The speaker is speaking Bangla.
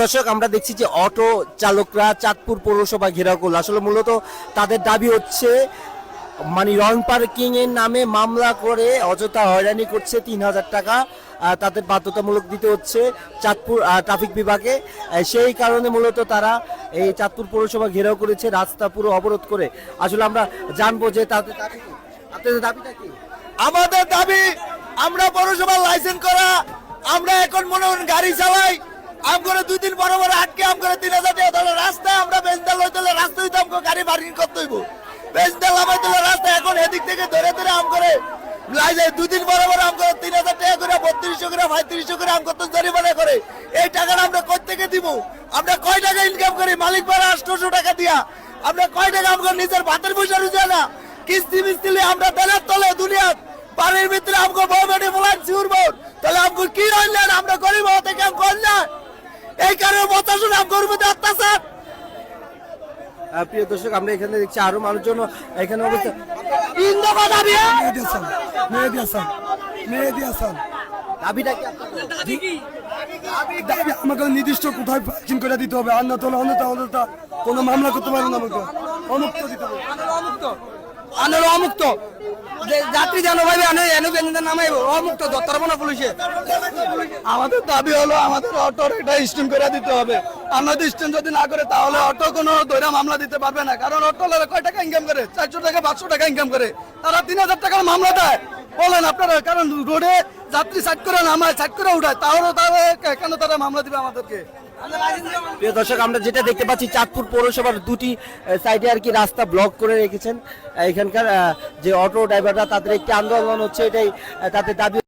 দর্শক আমরা দেখছি যে অটো চালকরা চাঁদপুর পৌরসভা ঘেরাও করলো। আসলে মূলত তাদের দাবি হচ্ছে মানে রং পার্কিং এর নামে মামলা করে অযথা হয়রানি করছে, ৩,০০০ টাকা তাদের বাধ্যতামূলক দিতে হচ্ছে চাঁদপুর ট্রাফিক বিভাগে। সেই কারণে মূলত তারা এই চাঁদপুর পৌরসভা ঘেরাও করেছে, রাস্তা পুরো অবরোধ করে। আসলে আমরা জানবো যে তাদের দাবি কি, আপনাদের দাবিটা কি? আমাদের দাবি আমরা পৌরসভার লাইসেন্স করা, আমরা এখন মনে করেন গাড়ি চালাই, আম করে 2 দিন বড় বড় আটকে আম করে 3,000 টাকা ধরে রাস্তায় আমরা বেঞ্চদাল হইতে রাস্তা হইতে আমাকে গাড়ি পার্কিং করতে হইব। বেঞ্চদাল আমাদের রাস্তা এখন এদিক থেকে ধরে ধরে আম করে লাইজে 2 দিন বড় বড় আম করে 3,000 টাকা করে 3200 করে 3500 করে আম করতে জরিমানা করে। এই টাকাটা আমরা কই থেকে দিব? আমরা কয় টাকা ইনকাম করি? মালিক পাড়া 800 টাকা দিয়া আমরা কয় টাকা আম করে নিজের ভাতের পয়সা রুজে না কিস্তি মিস্তিলে আমরা বেলার তলে দুনিয়া বাড়ির ভিতরে আমগো বউমেডি বলান সিউরবোর, তাহলে আমগো কি হইলেন? আমরা গরিব হতে কাম করলেন, এই কারণে বতাসুন আম করবো অত্যাচার। প্রিয় দর্শক আমরা এখানে দেখছি আরো মানুষজন এখানে অবস্থা। দাবিটা কি আপনাদের? আমাকে নির্দিষ্ট কোথায় পার্কিং করে দিতে হবে, আর না তো অন্যতা কোনো মামলা করতে পারবো না। আমাকে অমুক্ত দিতে হবে, অমুক্ত যাত্রী যেন ভাই নামাইব অমুক্ত ধরতে পারবো না পুলিশে। আমাদের দাবি হলো আমাদের অটোর একটা স্টিম করে দিতে হবে। আমাদের স্টিম যদি না করে তাহলে অটো কোনো দৈরা মামলা দিতে পারবে না, কারণ অটো কয় টাকা ইনকাম করে? 400 টাকা 500 টাকা ইনকাম করে, তারা 3,000 টাকার মামলা দেয়। বলেন আপনারা, কারণ রোডে যাত্রী সাইড করে নামায়, সাইড করে উঠায়, তাহলে কেন তারা মামলা দিবে আমাদেরকে? প্রিয় দর্শক আমরা যেটা দেখতে পাচ্ছি চাঁদপুর পৌরসভার দুটি সাইডে আর কি রাস্তা ব্লক করে রেখেছেন এখানকার যে অটো ড্রাইভাররা, তাদের একটি আন্দোলন হচ্ছে, এটাই তাদের দাবি।